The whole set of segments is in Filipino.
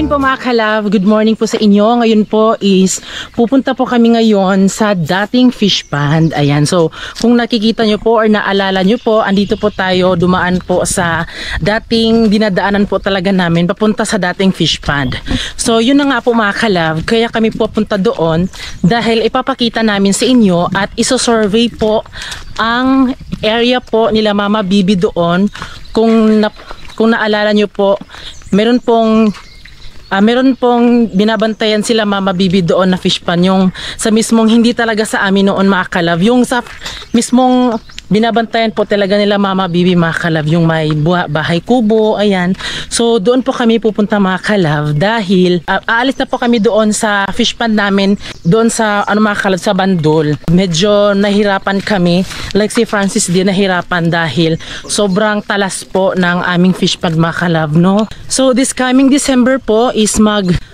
morning po mga kalab. Good morning po sa inyo. Ngayon po is pupunta po kami ngayon sa dating fish pond. Ayan. So kung nakikita nyo po or naalala nyo po, andito po tayo dumaan po sa dating dinadaanan po talaga namin papunta sa dating fish pond. So yun na nga po mga kalab. Kaya kami po punta doon dahil ipapakita namin sa inyo at iso-survey po ang area po nila Mama Bibi doon. Kung naalala nyo po, meron pong binabantayan sila Mama Bibi doon na fish pond, yung sa mismong hindi talaga sa amin noon mga kalab, yung sa mismong binabantayan po talaga nila Mama Bibi mga kalab, yung may bahay kubo. Ayan, so doon po kami pupunta mga kalab dahil aalis na po kami doon sa fish pond namin, doon sa mga kalab, sa Bandol. Medyo nahirapan kami, like si Francis din nahirapan dahil sobrang talas po ng aming fish pond mga kalab, no? So this coming December po is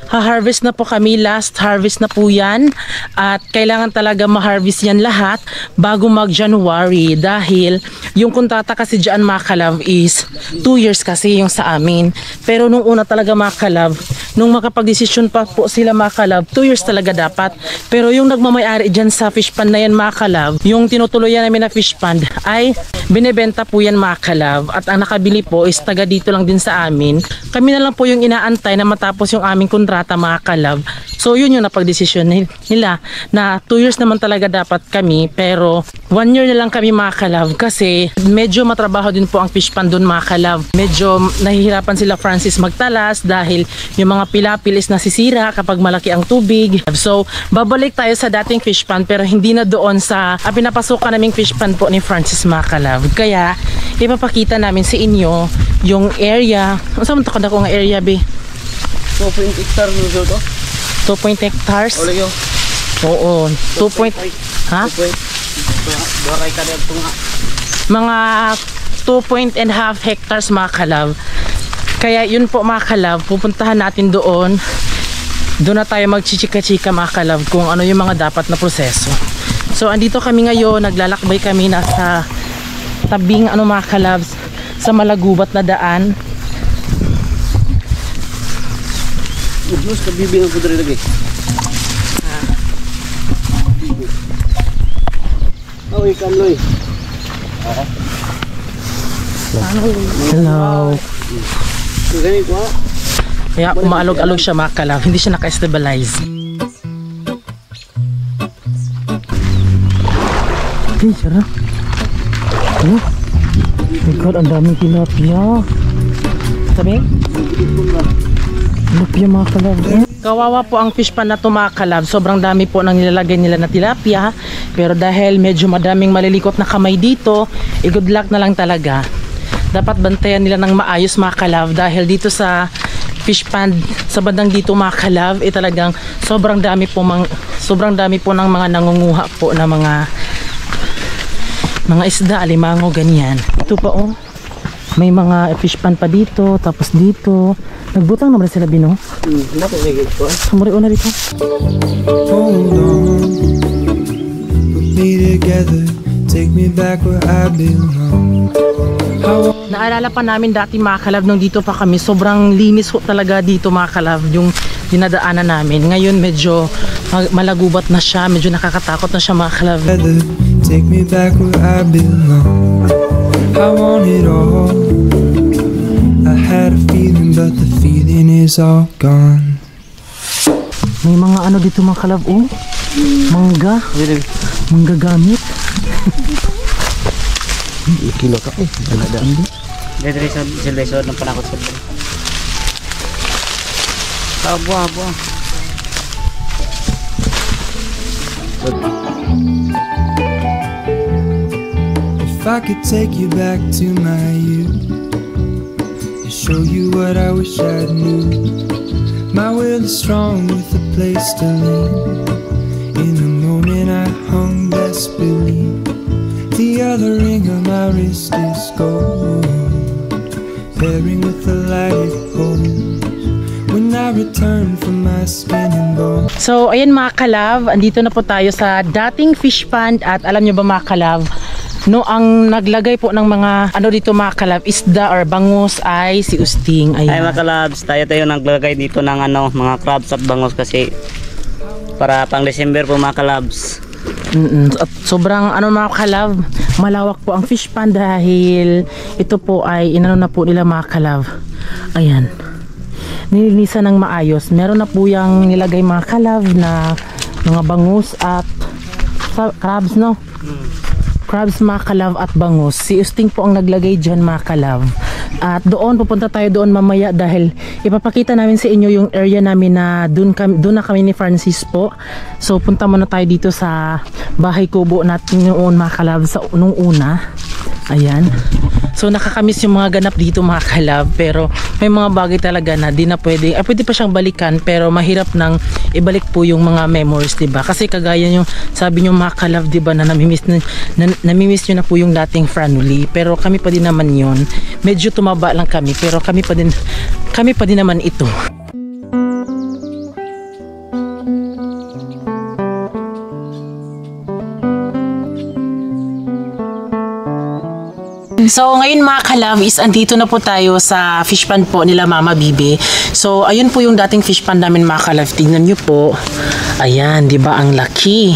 harvest na po kami, last harvest na po yan, at kailangan talaga ma-harvest yan lahat bago mag-January dahil yung kontrata kasi dyan mga kalab is 2 years kasi yung sa amin. Pero nung una talaga mga kalab, nung makapag-desisyon pa po sila mga kalab, 2 years talaga dapat. Pero yung nagmamayari dyan sa fish pond na yan mga kalab, yung tinutuloyan namin na fish pond ay binebenta po yan mga kalab, at ang nakabili po is taga dito lang din sa amin. Kami na lang po yung inaantay na matapos yung aming kontrata mga kalab. So yun yung napag-desisyon nila na 2 years naman talaga dapat kami, pero 1 year na lang kami mga kalab kasi medyo matrabaho din po ang fish pond doon mga kalab. Medyo nahihirapan sila Francis magtalas dahil yung mga pilapil is nasisira kapag malaki ang tubig. So babalik tayo sa dating fish pond pero hindi na doon sa pinapasukan naming fish pond po ni Francis mga kalab. Kaya ipapakita namin sa inyo yung area. Saan mo takad ako ng area be? 2.8 hectares nyo to? 2.8 hectares? O lagyo? Oo. 2.8 ha? 2.8 baray ka dito nga. Mga 2.5 hectares mga kalab. Kaya yun po mga kalab, pupuntahan natin doon. Doon na tayo magchichika-chika mga kalab kung ano yung mga dapat na proseso. So andito kami ngayon, naglalakbay kami nasa tabing mga kalab, sa malagubat na daan. Ubus ka bibing ang kudri lagi. Oh, ikan loy. Hello. Ganito ko. Kaya umaalog-alog siya mga kalab, hindi siya naka-stabilize. Hey, sarap. Oh my God, ang daming tilapia. Sabi? Tilapia mga kalab. Kawawa po ang fish pond na to mga kalab. Sobrang dami po nang nilalagay nila na tilapia. Pero dahil medyo madaming malilikot na kamay dito, good luck na lang talaga. Dapat bantayan nila ng maayos mga kalab dahil dito sa fish pond sa bandang dito mga kalab talagang sobrang dami po ng mga nangunguha po na mga isda, alimango, ganyan. Ito pa may mga fish pond pa dito, tapos dito nagbutang naman sila bino. Napilagay ko. Sumuri na dito. Hold on, put me together, take me back where I belong. Naalala pa namin dati mga kalab nung dito pa kami, sobrang linis talaga dito mga kalab yung dinadaanan namin. Ngayon medyo malagubat na siya, medyo nakakatakot na siya mga kalab. Take me back where I belong. I want it all. I had a feeling but the feeling is all gone. May mga dito mga kalab, mangga gamit. Kilo ka dito sa silesod ng panakot sa ito. Buah. If I could take you back to my youth and show you what I wish I knew. My will is strong with a place to live. In a moment I hung desperately. The other ring on my wrist is gold, pairing with the light it holds when I return from my skin and bone. So ayan mga kalab, andito na po tayo sa dating fish pond. At alam nyo ba mga kalab, No, ang naglagay po ng mga ano dito mga kalab, isda or bangus ay si Usting. Ay Ayan. mga kalabs, tayo naglagay dito ng ano, mga crabs at bangos kasi para pang December po mga kalabs. At sobrang ano mga kalab, malawak po ang fish pond dahil ito po ay inano na po nila mga kalab. Ayan. Nilinisan ng maayos. Meron na po yung nilagay mga kalab na mga bangus at crabs, no? Crabs mga kalab at bangus. Si Usting po ang naglagay dyan mga kalab. At doon, pupunta tayo doon mamaya dahil ipapakita namin sa inyo yung area namin na doon na kami ni Francis po. So punta muna tayo dito sa bahay kubo natin noon mga kalab sa nung una. Ayan. So nakakamiss yung mga ganap dito mga kalab, pero may mga bagay talaga na di na pwede. Pwede pa siyang balikan pero mahirap nang ibalik po yung mga memories, 'di ba? Kasi kagaya yung sabi niyo mga kalab, 'di ba, na namimiss niyo na po yung dating family, pero kami pa din naman yon. Medyo tumaba lang kami pero kami pa din naman ito. So ngayon mga kalab is andito na po tayo sa fish pond po nila Mama Bibi. So ayun po yung dating fish pond namin mga kalab. Tingnan nyo po. Ayan, di ba ang laki.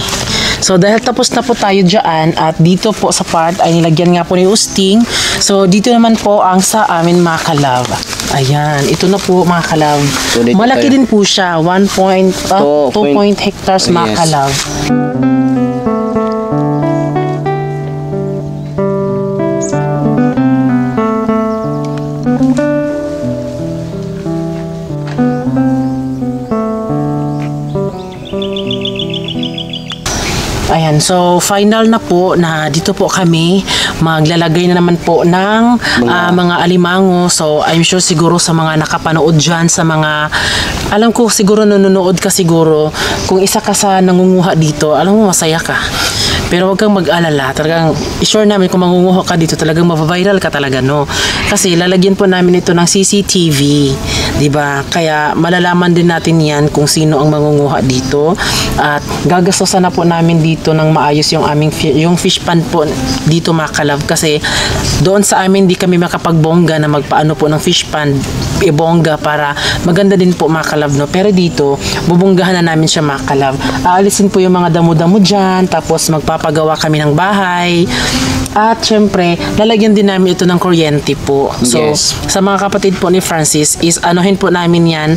So dahil tapos na po tayo dyan at dito po sa part ay nilagyan nga po ni Usting. So dito naman po ang sa amin mga kalab. Ayan, ito na po mga kalab. So, malaki din po siya. 2 hectares mga kalab. Ayan, so final na po na dito po kami maglalagay na naman po ng mga alimango. So I'm sure siguro sa mga nakapanood dyan, sa mga alam ko siguro nanonood ka siguro, kung isa ka sa nangunguha dito, alam mo masaya ka. Pero huwag kang mag-alala, talagang i-sure namin kung mangunguha ka dito, talagang mapaviral ka talaga, no? Kasi lalagyan po namin ito ng CCTV, di ba? Kaya malalaman din natin yan kung sino ang mangunguha dito. At gagastosan na po namin dito ng maayos yung aming yung fish pond po dito mga kalab. Kasi doon sa amin di kami makapagbongga na magpaano po ng fish pond, ibongga para maganda din po mga kalab, no? Pero dito, bubonggahan na namin siya mga kalab. Aalisin po yung mga damo-damo dyan, tapos magpapagawa kami ng bahay. At syempre, lalagyan din namin ito ng kuryente po. So, sa mga kapatid po ni Francis is anuhin po namin yan,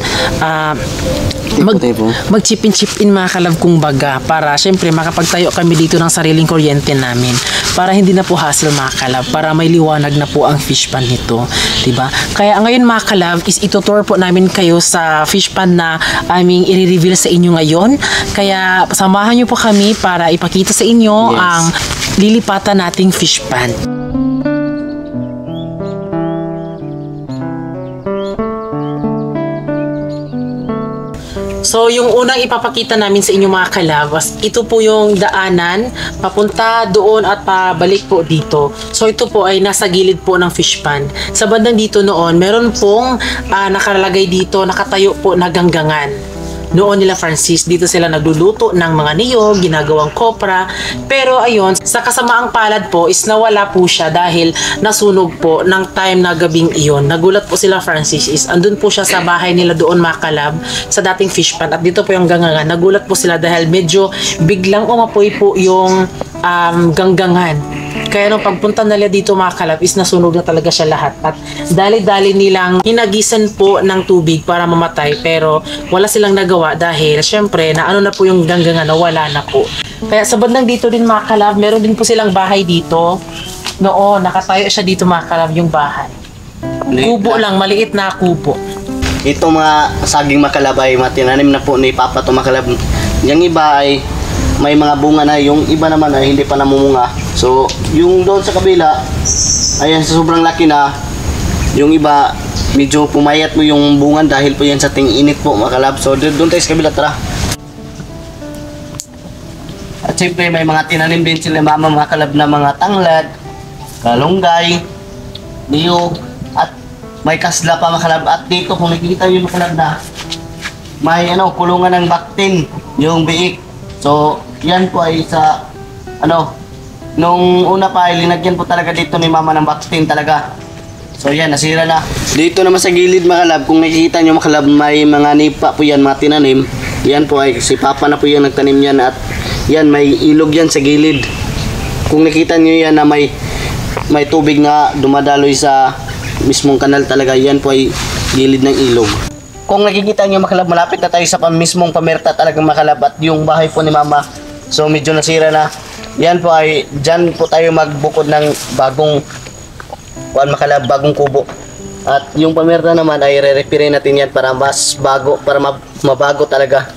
mag-chip-in mga kalab kung baga, para syempre makapagtayo kami dito ng sariling kuryente namin, para hindi na po hassle mga kalab, para may liwanag na po ang fish pond nito, diba? Kaya ngayon mga kalab is itutour po namin kayo sa fish pond na aming i-reveal sa inyo ngayon. Kaya samahan nyo po kami para ipakita sa inyo ang lilipatan nating fish pond. So, yung unang ipapakita namin sa inyo mga kalabas, ito po yung daanan, papunta doon at pabalik po dito. So, ito po ay nasa gilid po ng fish pond. Sa bandang dito noon, meron pong nakalagay dito, nakatayo po na ganggangan. Noon nila Francis, dito sila nagluluto ng mga niyog, ginagawang kopra. Pero ayun, sa kasamaang palad po is nawala po siya dahil nasunog po ng time na gabing iyon. Nagulat po sila Francis is andun po siya sa bahay nila doon mga kalab sa dating fish pond. At dito po yung ganggangan. Nagulat po sila dahil medyo biglang umapoy po yung ganggangan. Kaya nung pagpunta nila dito mga kalab is nasunog na talaga siya lahat. At dali-dali nilang hinagisan po ng tubig para mamatay, pero wala silang nagawa dahil syempre na ano na po yung ganggangan, wala na po. Kaya sa bandang dito din mga kalab, meron din po silang bahay dito. Noon, nakatayo siya dito mga kalab yung bahay. Kubo lang, maliit na kubo. Ito mga saging makalab ay matinanim na po ni Papa to makalab. Yung iba ay may mga bunga na, yung iba naman ay hindi pa namumunga. So, yung doon sa kabila, ayan, sa sobrang laki na, yung iba, medyo pumayat mo yung bunga dahil po yan sa ting-init po, makalab. So, doon tayo sa kabila, tara. At siyempre, may mga tinanim din sila mama makalab na mga tanglad, kalunggay, niyog, at may kasla pa makalab. At dito, kung nakikita yung makalab na, may kulungan ng baktin, yung biik. So, yan po ay sa nung una pa ay linagyan po talaga dito ni mama ng vaccine talaga. So yan, nasira na. Dito naman sa gilid mga kalab, kung nakikita nyo mga kalab, may mga nipa po yan, mga tinanim. Yan po ay si papa na po yung nagtanim yan, at yan may ilog yan sa gilid. Kung nakita nyo yan na may tubig na dumadaloy sa mismong kanal talaga, yan po ay gilid ng ilog. Kung nakikita nyo mga kalab, malapit na tayo sa mismong pamerta talaga mga kalab, at yung bahay po ni mama, so medyo nasira na. Yan po ay, dyan po tayo magbukod ng bagong bagong kubo. At yung pamerta naman ay re-repair natin yan para mas bago, para mabago talaga.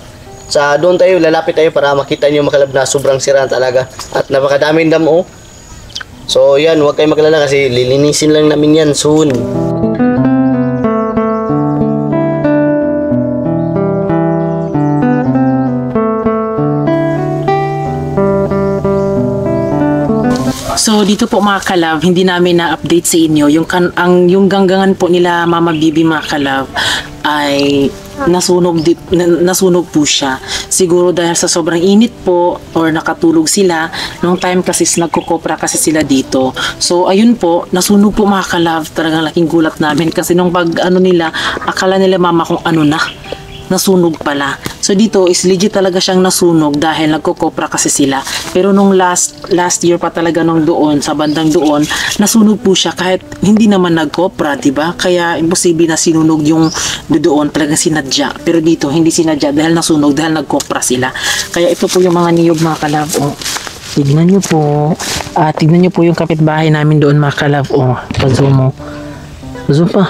Sa doon tayo, lalapit tayo para makita nyo mga kalab na sobrang sira talaga. At napakadaming damo. So yan, huwag kayo maglala kasi lilinisin lang namin yan soon. So dito po mga kalab, hindi namin na-update sa inyo yung ganggangan po nila Mama Bibi mga kalab ay nasunog po siya. Siguro dahil sa sobrang init po or nakatulog sila nung time kasi nagkukopra kasi sila dito. So ayun po, nasunog po mga kalab. Talagang laking gulat namin kasi nung pag nila, akala nila mama kung ano na, nasunog pala. So dito is legit talaga siyang nasunog dahil nagkukopra kasi sila. Pero nung last year pa talaga nung doon, sa bandang doon, nasunog po siya kahit hindi naman nagkopra, diba? Kaya imposible na sinunog yung doon, talaga sinadya. Pero dito, hindi sinadya dahil nasunog, dahil nagkopra sila. Kaya ito po yung mga niyog mga kalab. Oh, tignan nyo po. Tignan nyo po yung kapitbahay namin doon mga kalab. Oh, pag-zoom mo. Zoom pa.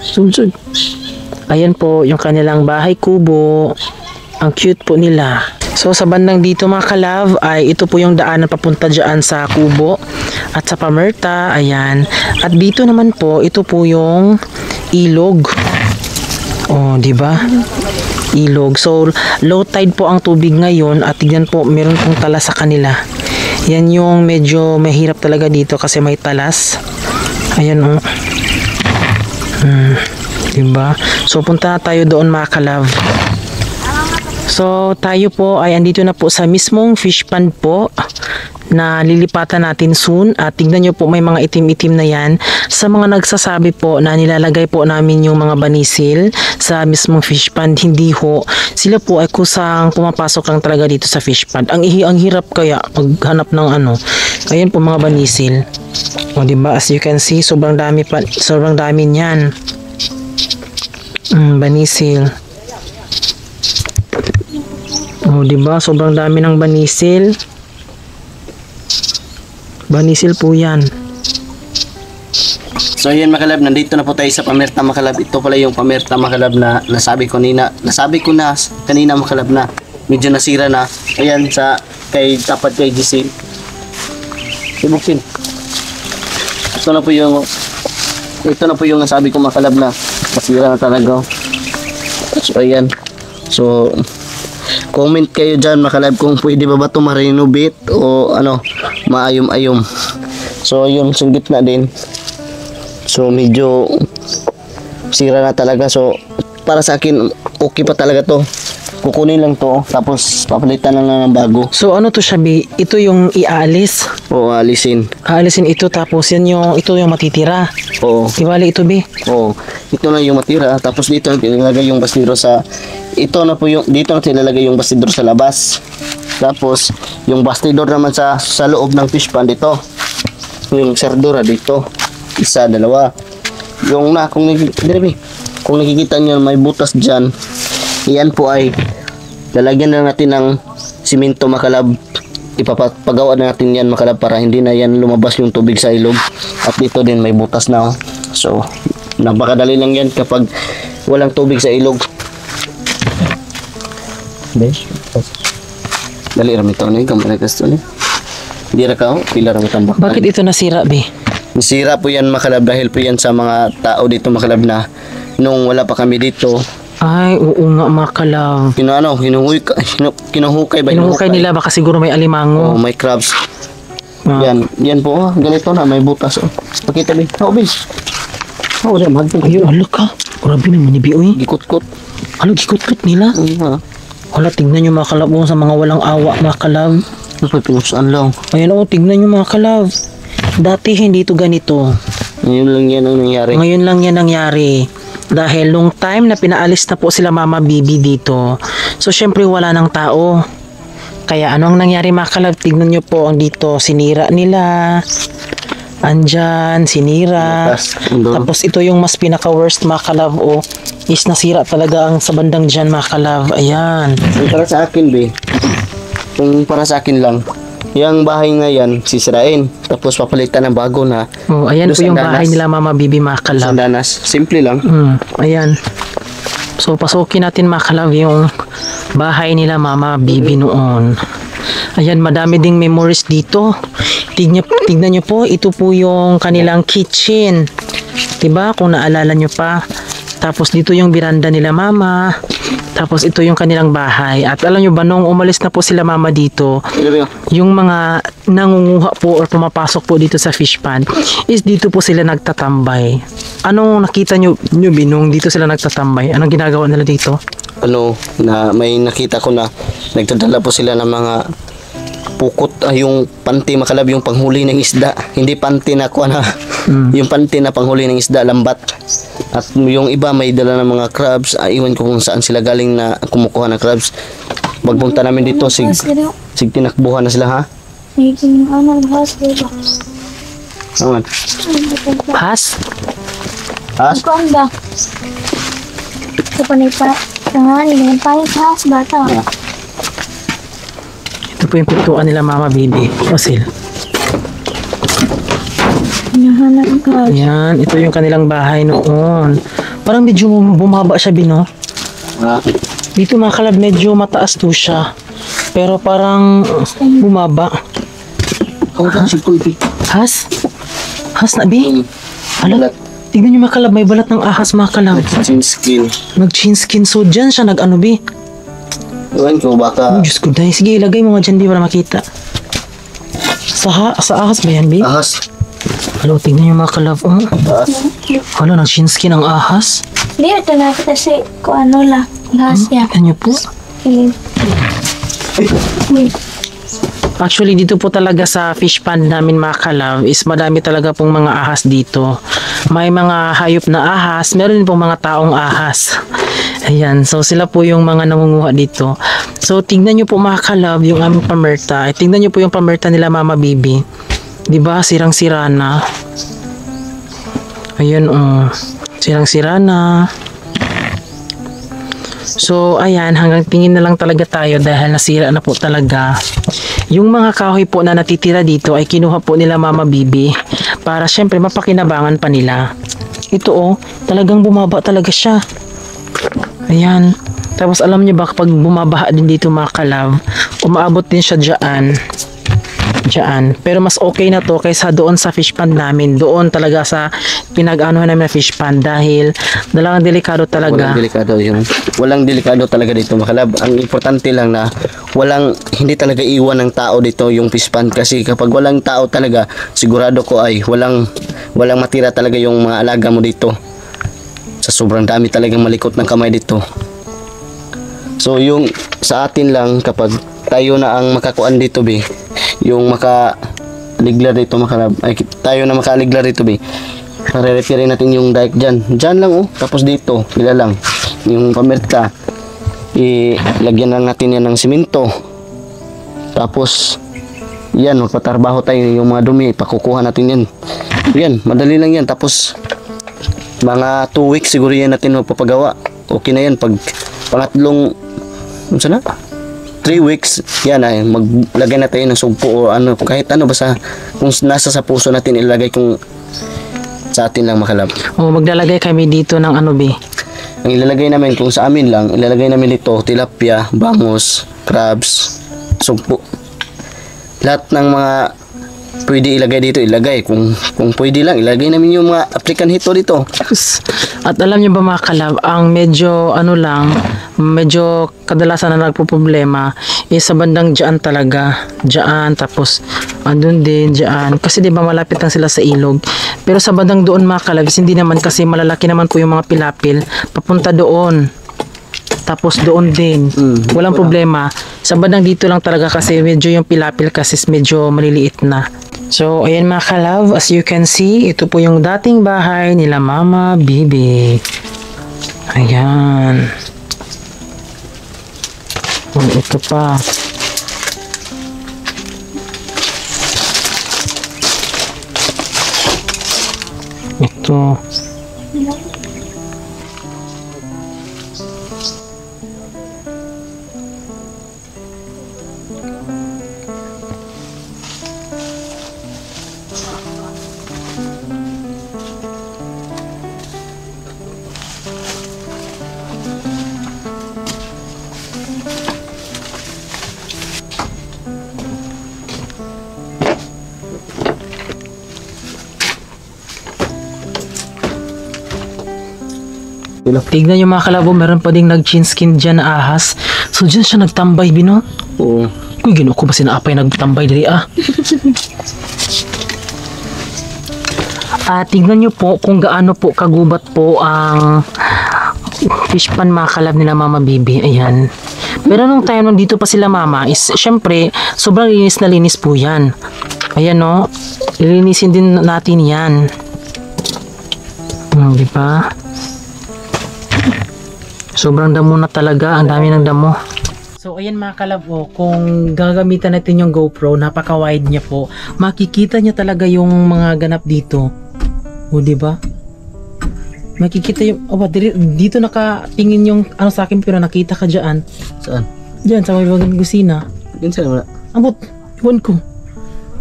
Zoom. Ayan po yung kanilang bahay kubo. Ang cute po nila. So sa bandang dito mga kalab ay ito po yung daanan papunta dyan sa kubo at sa pamerta. Ayan. At dito naman po, ito po yung ilog. Oh, di ba? Ilog. So low tide po ang tubig ngayon at tignan po, meron pong talas sa kanila. Yan yung medyo mahirap talaga dito kasi may talas. Ayan oh. Diba? So punta na tayo doon mga kalab. So tayo po ay andito na po sa mismong fish pond po na lilipatan natin soon. At tignan nyo po, may mga itim-itim na yan. Sa mga nagsasabi po na nilalagay po namin yung mga banisil sa mismong fish pond, hindi ho. Sila po ay kusang pumapasok lang talaga dito sa fish pond. Ang hirap kaya maghanap ng ano. Ayan po mga banisil. O diba, as you can see, sobrang dami niyan. Banisil. Oh, diba? Sobrang dami ng banisil. Banisil po yan. So yan mga kalab, nandito na po tayo sa pamerta mga kalab. Ito pala yung pamerta mga kalab na nasabi ko na kanina mga kalab na medyo nasira na. Ayan tapat kay GC. Ibuksin. Ito na po yung nasabi ko mga kalab na nasira na talaga. So ayan. So comment kayo dyan mga kalab kung pwede ba ito ma-renovate o ano, maayom-ayom. So yun, sa gitna din. So medyo sira na talaga. So para sa akin okay pa talaga to. Kukunin lang to tapos papalitan lang ng bago. So ano to siya, Bi? Ito yung ialis? Oo, alisin. Aalisin ito tapos ito yung matitira. Oo. Iwali ito, Bi? Oo. Ito na yung matira tapos dito na ilalagay yung bastidor sa dito na ilalagay yung bastidor sa labas. Tapos yung bastidor naman sa loob ng fish pond dito. Yung serdura dito. Isa, dalawa. Kung nakikita niyo may butas diyan. Iyan po ay lalagyan na natin ng simento makalab. Ipapagawa na natin yan makalab para hindi na yan lumabas yung tubig sa ilog. At dito din may butas na. So napakadali lang yan kapag walang tubig sa ilog. Dali ram ito ni kamera kasto ni. Di ra ka pila ram tambak. Bakit ito nasira, Bi? Nasira po yan makalab dahil po yan sa mga tao dito makalab na nung wala pa kami dito. Ay, oo nga mga kalab. Kinuhukay nila baka siguro may alimango. Oh, may crabs. Yan po, ganito na may butas. Pakita bi. Bis. Ayun, ala ka. Grabe naman ni Bi, uy. Gikot-kot. Gikot-kot nila. Hala, tingnan nyo mga kalab sa mga walang awa mga kalab. Pinusuan lang. Ayan o, tignan nyo mga kalab. Dati hindi ito ganito. Ngayon lang yan ang nangyari. Ngayon lang yan nangyari. Dahil nung time na pinaalis na po sila Mama Bibi dito, so syempre wala ng tao. Kaya ano ang nangyari mga kalab? Tignan nyo po ang dito, sinira nila. Andyan, sinira. Tapos ito yung mas pinaka-worst mga kalab is nasira talaga ang sa bandang dyan mga kalab. Ayan. Para sa akin, be. Kung para sa akin lang, yung bahay nga yan, sisirain. Tapos papalitan ng bago na. Oh, ayan Doon po yung sa bahay danas. nila Mama Bibi mga kalab. Sandanas. Simple lang. Ayan. So, pasukin natin mga kalab yung bahay nila Mama Bibi noon. Ayan, madami ding memories dito. Tignan nyo po, ito po yung kanilang kitchen. Diba? Kung naalala nyo pa. Tapos dito yung biranda nila Mama. Tapos ito yung kanilang bahay. At alam nyo ba, nung umalis na po sila Mama dito, yung mga nangunguha po or pumapasok po dito sa fish pond is dito po sila nagtatambay. Anong nakita nyo Binong, dito sila nagtatambay? Anong ginagawa nila dito? Ano, na may nakita ko na nagdadala po sila ng mga pukot, yung panty makalab, yung panghuli ng isda. Hindi panty na kuha na, yung panty na panghuli ng isda, lambat. At yung iba may dala ng mga crabs. Iwan ko kung saan sila galing na kumukuha ng crabs. Pagpunta namin dito, sig tinakbuhan na sila, ha? Aman. Has? Has? Ikaw ang ba? Ito pa na ipa has bata. Ito po yung pintuan nila Mama Bibi. Osil. Hinahanap ka. Ayan, ito yung kanilang bahay noon. Parang medyo bumaba siya, Bino. Dito mga kalab, medyo mataas to siya. Pero parang bumaba. Has? Has na, Bi? Ala, tignan nyo mga kalab, may balat ng ahas mga kalab. Skin. Nag-chin skin. So, dyan siya nag-ano, Bi? Iwan ko baka Oh, Diyos ko, dahil. Sige, ilagay mo nga dyan, Bi, para makita. Sa ahas ba yan, Bi? ahas. Hello, tignan nyo mga kalab. Oh. Ahas. Hello, nag-chin skin ang ahas. Hindi, ito na kita si kung ano lang. Lahas niya. Tignan nyo po. Actually, dito po talaga sa fish pond namin mga kalab is madami talaga pong mga ahas dito. May mga hayop na ahas, meron din pong mga taong ahas. Ayan, so sila po yung mga nangunguha dito. So, tingnan nyo po mga kalab yung aming pamerta. Tingnan nyo po yung pamerta nila Mama Bibi. Diba, sirang-sira na. Ayan, sirang-sira na. So, ayan, hanggang tingin na lang talaga tayo dahil nasira na po talaga. Yung mga kahoy po na natitira dito ay kinuha po nila Mama Bibi para syempre mapakinabangan pa nila. Ito talagang bumaba talaga siya. Ayan. Tapos alam niyo ba kapag bumabaha din dito mga kalab, umaabot din siya dyan. Pero mas okay na to kaysa doon sa fish pond namin. Doon talaga sa pinag-anuhan namin na fish pond dahil talagang delikado talaga. Walang delikado talaga dito makalab. Ang importante lang na hindi talaga iwan ng tao dito yung fish pond kasi kapag walang tao talaga, sigurado ko ay walang matira talaga yung mga alaga mo dito. Sa sobrang dami talagang malikot ng kamay dito. So yung sa atin lang kapag tayo na ang makakuan dito be, yung makaliglar dito tayo na makaliglar dito be, re-repair natin yung dike dyan lang tapos dito pila lang yung pamerta, ilagyan lang natin yan ng simento, tapos yan magpatarbaho tayo yung mga dumi, pakukuha natin yan madali lang yan, tapos mga 2 weeks siguro yan natin magpapagawa, okay na yan. Pag pangatlong 3 weeks, yan ay maglagay na tayo ng sugpo o ano, kahit ano basta kung nasa sa puso natin ilagay kung sa atin lang makalab. Maglalagay kami dito ng ano be. Ang ilalagay namin kung sa amin lang, ilalagay namin dito tilapia, bangus, crabs, sugpo. Lahat ng mga pwede ilagay dito, ilagay. Kung pwede lang, ilagay namin yung mga African hito dito. At alam niyo ba mga kalab, ang medyo medyo kadalasan na nagpo-problema is sa bandang dyan talaga. Dyan, tapos andun din, dyan. Kasi di ba malapit lang sila sa ilog. Pero sa bandang doon mga kalab, hindi naman kasi malalaki naman po yung mga pilapil. Papunta doon. tapos doon din. Walang problema. Sa bandang dito lang talaga kasi medyo yung pilapil kasi medyo maliliit na. So, ayan mga ka-love, as you can see, ito po yung dating bahay nila Mama Bibi. Ayan. Ito pa. Ito. Tignan nyo mga kalabo, meron pa ding nag-chin skin dyan na ahas. So dyan siya nagtambay, Bino. Oo. Uy, gino ko ba sinaapay nagtambay diri tignan nyo po kung gaano po kagubat po ang fish pan mga kalab nila Mama Bibi. Ayan. Pero nung time nandito pa sila Mama is syempre sobrang linis na linis po yan. Ayan no. Lilinisin din natin yan. Di ba? Sobrang damo na talaga. Ang dami ng damo. So ayan mga kalab, kung gagamitan natin yung GoPro, napaka-wide niya po. Makikita niya talaga yung mga ganap dito. O diba? Makikita yung, dito nakatingin yung ano sa akin pero nakita ka dyan. Saan? Dyan sa may bagang kusina. Yun saan wala? Abot, iwan ko.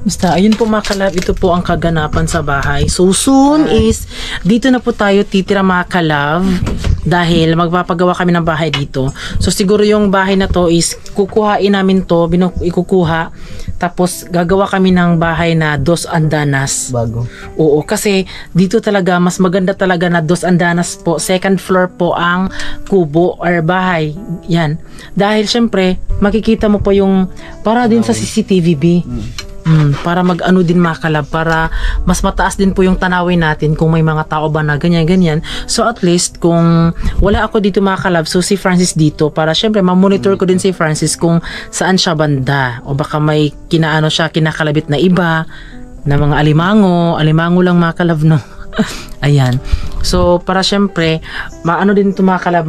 Basta, ayun po mga kalab, ito po ang kaganapan sa bahay. So soon is, dito na po tayo titira mga kalab. Dahil magpapagawa kami ng bahay dito. So siguro yung bahay na to is kukuhain namin to, ikukuha. Tapos gagawa kami ng bahay na 2 andanas. Bago. Oo, kasi dito talaga mas maganda talaga na 2 andanas po. Second floor po ang kubo or bahay. Yan. Dahil syempre makikita mo po yung para din sa CCTV. Para mag-ano din mga kalab, para mas mataas din po yung tanawin natin kung may mga tao ba na ganyan-ganyan. So at least kung wala ako dito mga kalab, so si Francis dito, para syempre ma-monitor ko din si Francis kung saan siya banda o baka may kinaano siya, kinakalabit na iba na mga alimango lang mga kalab no. Ayan. So para syempre maano din ito mga kalab,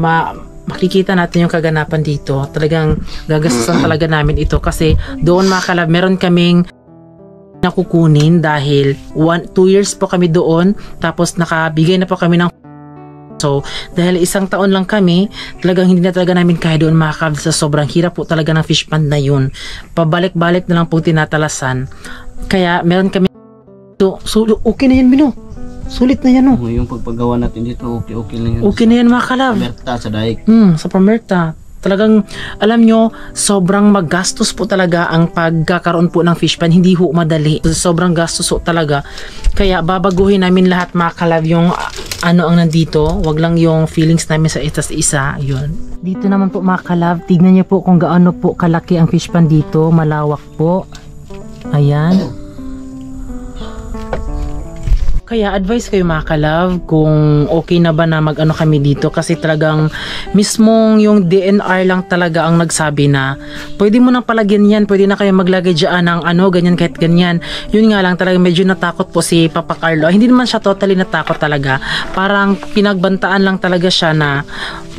makikita natin yung kaganapan dito. Talagang gagastusan talaga namin ito kasi doon mga kalab, meron kaming nakukunin dahil 2 years po kami doon, tapos nakabigay na po kami ng so dahil 1 taon lang kami, talagang hindi na talaga namin kaya doon makakab sa sobrang hirap po talaga ng fish pond na yun. Pabalik-balik na lang po tinatalasan. Kaya meron kami so okay na yan Bino. Sulit na yan Yung pagpagawa natin dito, okay na yan. Okay na yan mga kalab. Pamerta sa daig. Sa Pamerta. Talagang, alam nyo, sobrang magastos po talaga ang pagkakaroon po ng fish pan. Hindi ho madali. Sobrang gastos po talaga. Kaya babaguhin namin lahat mga kalab yung ano ang nandito. Wag lang yung feelings namin sa isa. Yun. Dito naman po mga kalab, tignan nyo po kung gaano po kalaki ang fish pan dito. Malawak po. Ayan. Kaya advice kayo mga kalab kung okay na ba na mag-ano kami dito kasi talagang mismong yung DNR lang talaga ang nagsabi na pwede mo nang palagyan yan, pwede na kayo maglagay dyan ng ano, ganyan kahit ganyan. Yun nga lang talaga medyo natakot po si Papa Carlo. Hindi naman siya totally natakot talaga. Parang pinagbantaan lang talaga siya na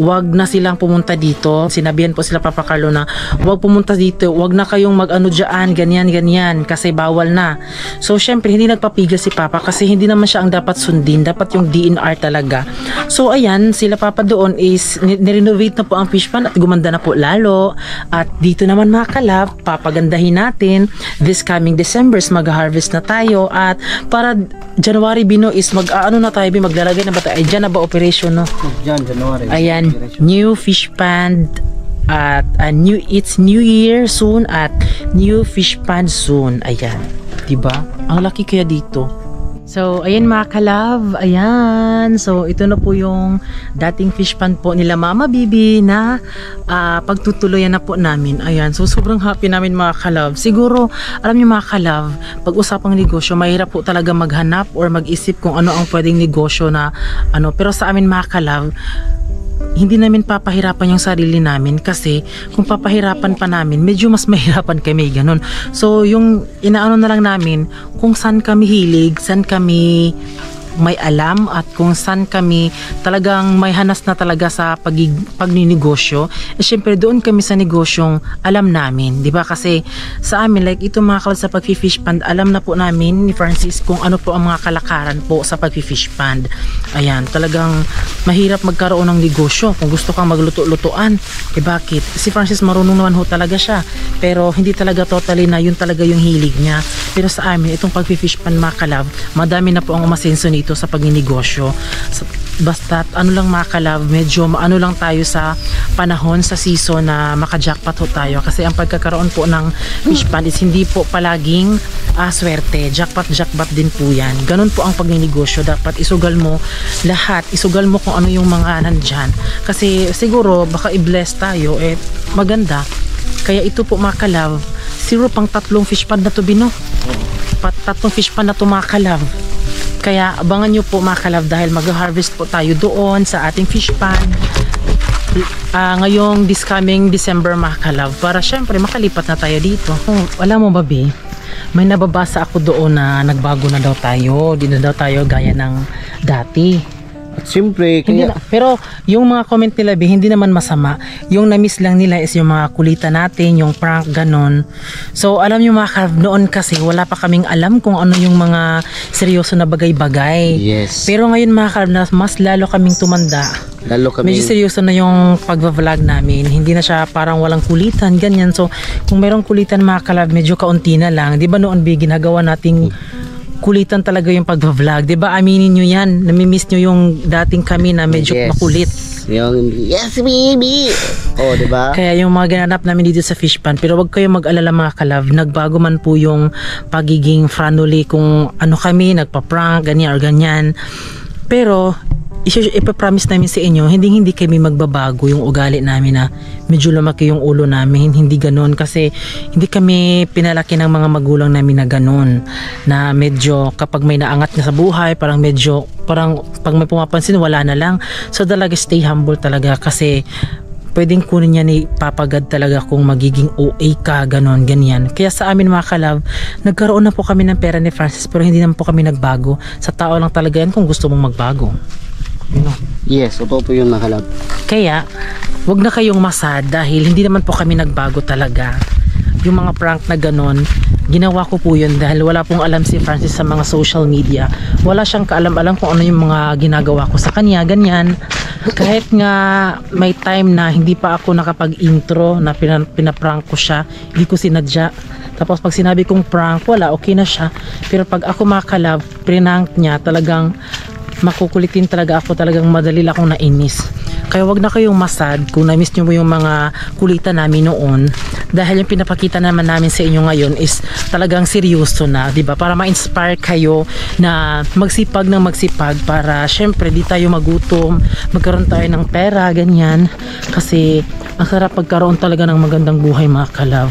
wag na silang pumunta dito. Sinabihan po sila Papa Carlo na wag pumunta dito, wag na kayong mag-ano dyan, ganyan kasi bawal na. So syempre hindi nagpapigil si Papa kasi hindi naman siya ang dapat sundin, dapat yung DNR talaga. So ayan, sila Papa doon is nirenovate na po ang fish pond at gumanda na po lalo. At dito naman mga kalab, papagandahin natin. This coming December mag-harvest na tayo at para January Bino is mag-ano na tayo, maglalagay na ba tayo? Ay, dyan na ba operation no? Dyan, January. Ayan, new fish pond at it's New Year soon at new fish pond soon. Ayan, diba? Ang laki kaya dito. So, ayan mga kalab, ayan. So, ito na po yung dating fish pond po nila Mama Bibi na pagtutuloyan na po namin. Ayan, so sobrang happy namin mga kalab. Siguro, alam niyo mga kalab, pag usapang negosyo, mahirap po talaga maghanap or mag-isip kung ano ang pwedeng negosyo na ano. Pero sa amin mga kalab, hindi namin papahirapan yung sarili namin kasi kung papahirapan pa namin, medyo mas mahirapan kami, ganun. So, yung inaano na lang namin, kung saan kami hilig, saan kami may alam at kung saan kami talagang may hanas na talaga sa pagninegosyo, syempre doon kami sa negosyong alam namin, di ba? Kasi sa amin, like ito mga kalad sa pag-fish pond, alam na po namin ni Francis kung ano po ang mga kalakaran po sa pag-fish pond. Ayan, talagang mahirap magkaroon ng negosyo kung gusto kang magluto-lutuan. Bakit? Si Francis marunong naman ho talaga siya, pero hindi talaga totally na yun talaga yung hilig niya. Pero sa amin, itong pag-fish pond mga kalab, madami na po ang umasenso nito sa pagninegosyo. Basta ano lang mga kalab, medyo ano lang tayo sa panahon, sa season na maka-jackpot ho tayo. Kasi ang pagkakaroon po ng fish pond is hindi po palaging swerte. Jackpot din po yan. Ganun po ang pagninegosyo. Dapat isugal mo lahat. Isugal mo kung ano yung mga nandyan. Kasi siguro baka i-bless tayo, maganda. Kaya ito po mga kalab, zero pang 3 fish pond na to, Bino. 3 fish pond na to mga kalab. Kaya abangan nyo po mga kalab dahil mag-harvest po tayo doon sa ating fish pond ngayong this coming December mga kalab, para syempre makalipat na tayo dito. Alam mo ba, Bi, may nababasa ako doon na nagbago na daw tayo, di na daw tayo gaya ng dati. At siyempre, Hindi na, pero yung mga comment nila, Bi, hindi naman masama. Yung na-miss lang nila is yung mga kulitan natin, yung prank, ganon. So, alam nyo mga kalab, noon kasi wala pa kaming alam kung ano yung mga seryoso na bagay-bagay. yes. Pero ngayon mga kalab, na mas lalo kaming tumanda. Lalo kami, Medyo seryoso na yung pag-vlog namin. Hindi na siya parang walang kulitan, ganyan. So, kung mayroong kulitan mga kalab, medyo kaunti na lang. Di ba noon, Bi, ginagawa nating kulitan talaga yung pag-vlog. 'Di ba? Aminin niyo 'yan. Nami-miss niyo yung dating kami na medyo yes. makulit. Yung, yes, baby! Oh, diba? Kaya yung mga ginanap namin dito sa fish pond, pero wag kayong mag-alala mga kalab, nagbago man po yung pagiging friendly kung ano kami, nagpa-prank, ganyan or ganyan. Pero ipapromise namin sa inyo, hindi kami magbabago yung ugali namin na medyo lumaki yung ulo namin, hindi ganon, kasi hindi kami pinalaki ng mga magulang namin na ganon, na medyo kapag may naangat na sa buhay, parang pag may pumapansin, wala na lang. So talaga stay humble talaga, kasi pwedeng kunin niya ni papagad talaga kung magiging OA ka, ganon, ganyan. Kaya sa amin mga kalab, nagkaroon na po kami ng pera ni Francis, pero hindi naman po kami nagbago. Sa tao lang talaga yan kung gusto mong magbago. You know? Yes, totoo po yun mga kalab. Kaya, wag na kayong masad dahil hindi naman po kami nagbago talaga. Yung mga prank na ganon, ginawa ko po yun dahil wala pong alam si Francis sa mga social media. Wala siyang kaalam-alam kung ano yung mga ginagawa ko sa kanya, ganyan. Kahit nga may time na hindi pa ako nakapag-intro na pinaprank ko siya, hindi ko sinadya. Tapos pag sinabi kong prank, wala, okay na siya. Pero pag ako mga kalab, prank niya, talagang makukulitin talaga ako, talagang madali lang akong nainis. Kaya wag na kayong masad kung na-miss nyo mo yung mga kulitan namin noon, dahil yung pinapakita naman namin sa inyo ngayon is talagang seryoso na, diba? Para ma-inspire kayo na magsipag ng magsipag, para syempre di tayo magutom, magkaroon tayo ng pera, ganyan. Kasi ang sarap pagkaroon talaga ng magandang buhay mga kalab.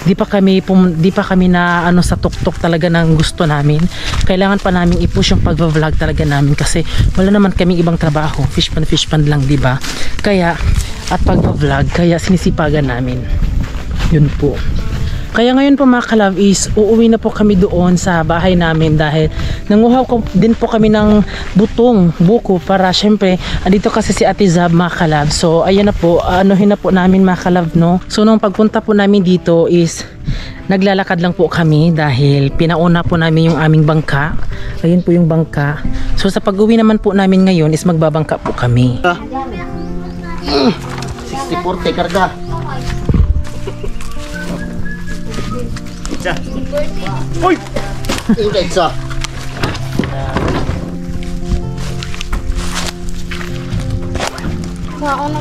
Di pa kami na ano sa tuktok talaga ng gusto namin. Kailangan pa namin i-push yung pag-vlog talaga namin, kasi wala naman kaming ibang trabaho, fish pond lang, di ba? Kaya at pag-vlog, kaya sinisipagan namin. Yun po. Kaya ngayon po mga kalab is uuwi na po kami doon sa bahay namin, dahil nanguhaw din po kami ng buko para syempre andito kasi si Ate Zab mga kalab. So ayan na po, anuhin na po namin mga kalab, no? So nung pagpunta po namin dito is naglalakad lang po kami dahil pinauna po namin yung aming bangka. Ayun po yung bangka. So sa pag-uwi naman po namin ngayon is magbabangka po kami. 60-40 karga. Uy! Ingay sa. Ano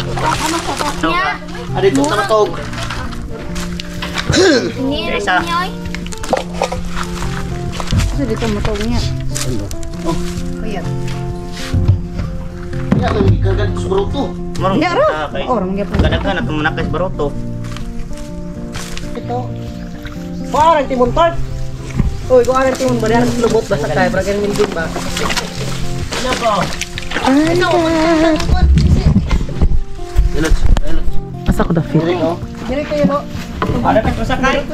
sa niya? Ano ito sa matog? Ini Isa. niya oy. Ya, may kagad sa bruto. Marong orang gyapon. Kadaghan atong manakay sa baroto. Ito. Kuarang timon tart. Uy, kuarang timon ba diyan lubot basta kay para kan mindun ba. Ano ba? Asa ko da fit? Dire kayo no. Ada ka sakay.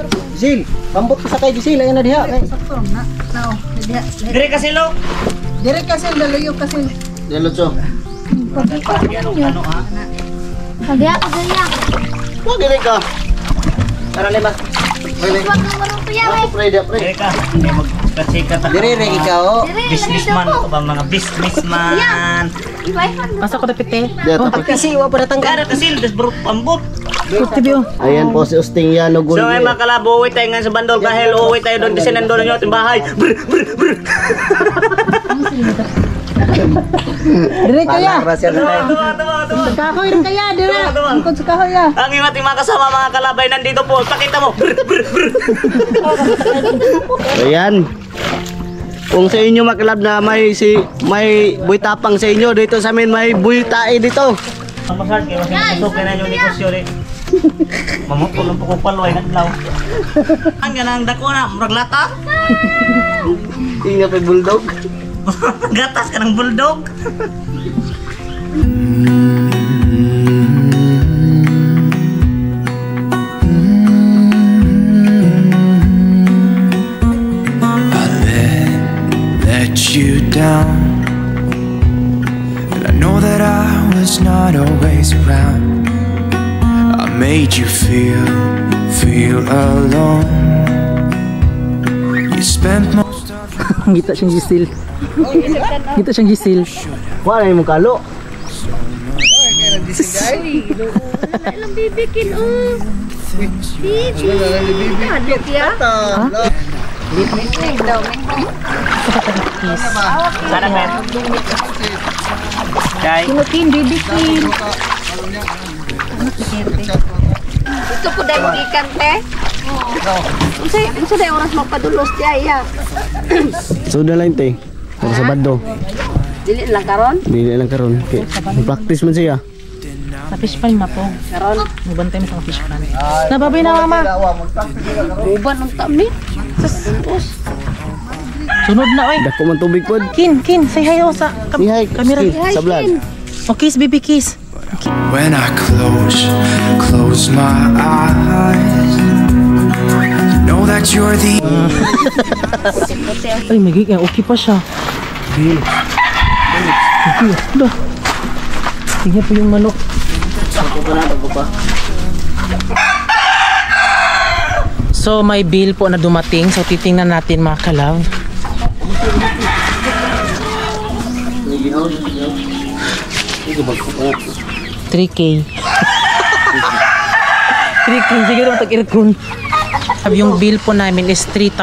Sil, bambot ka sakay di sila na diha kay. Dire ka silo. Dire kasi lalayo kasi Delot so. Kagaya, kagaya. Wa dire ka. Tara lema. Huwag kang marunong kuya, Ako pre, Dire ka. Hindi magkachika ta. Dire re ikaw. Businessman ko ba mga businessman. Asa ko da fit eh? Dito kasi wa pa natanggal. Kada ka sil des bro pambot. Kutibyo. Ayan po si Usting yan no So ay mga kalabo, uwi tayo ngayon sa bandol kahil uwi tayo doon kasi nandun nyo ating bahay. dire kaya. Tuwa. Kahoy rin kaya dire. Angkod sa kahoy ya. Ang iyong ating mga kasama mga kalabay nandito po. Pakita mo. Ayan. Kung sa inyo makalab na may buy tapang sa inyo dito sa amin may buy tae dito. Ang masal kayo kasi masukin na yung negosyo rin. Mamutulong po kong paloy ng law. Ang ganang dako na, muraglata. Tingnan pa bulldog. Gatas ka ng bulldog. Let you down, and I know that I was not always around. I made you feel alone. You spent most of Gita siyang gisil. Gita siyang gisil. Wala yung kalo. Ilang bibikin, oh. Bibi. Hadlok ya. Sana ka. Kay. Kinutin bibikin. Ito po dahil magikan, te. Unsa dahil oras magpadulos tiya, iya. Sudah lang te. Para sa bando. Dili lang karon. Dili lang karon. Practice man siya. Sa fish pan mapong. Karon, Mubantay mo sa fish pan. Nababay na mama. uban ng tami. Sunod na oy. Dako man tubig pod. Kin, say hi oh, sa Ihay, kamera. sa vlog. Oh, kiss, baby, kiss. when I close my eyes. You know that you're the Ay, magiging okay pa siya. Okay. Dah. Tingnan po yung manok. So, may bill po na dumating. So, titingnan natin mga kalaw. 3K. 3K, siguro tag-irkon. Yung bill po namin is 3,000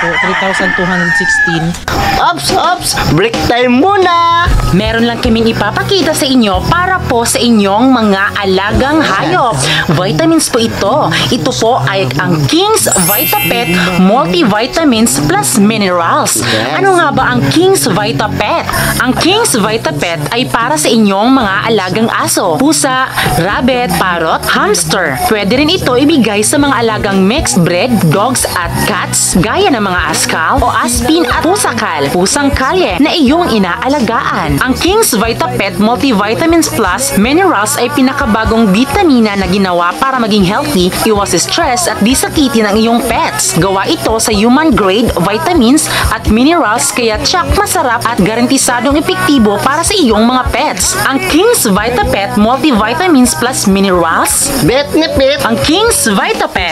po, 3,216. Ops! Break time muna! Meron lang kaming ipapakita sa inyo para po sa inyong mga alagang hayop. Vitamins po ito. Ito po ay ang King's VitaPet Multivitamins Plus Minerals. Ano nga ba ang King's VitaPet? Ang King's VitaPet ay para sa inyong mga alagang aso, pusa, rabbit, parrot, hamster. Pwede rin ito ibigay sa mga alagang mixed breed, dogs at cats, gaya ng mga askal o aspin at pusakal, pusang kalye na iyong inaalagaan. Ang King's VitaPet Multivitamins Plus Minerals ay pinakabagong vitamina na ginawa para maging healthy, iwas stress at di sakitin ang iyong pets. Gawa ito sa human grade vitamins at minerals kaya tsak masarap at garantisadong epektibo para sa iyong mga pets. Ang King's VitaPet Multivitamins Plus Minerals, Bet na bet! ang King's VitaPet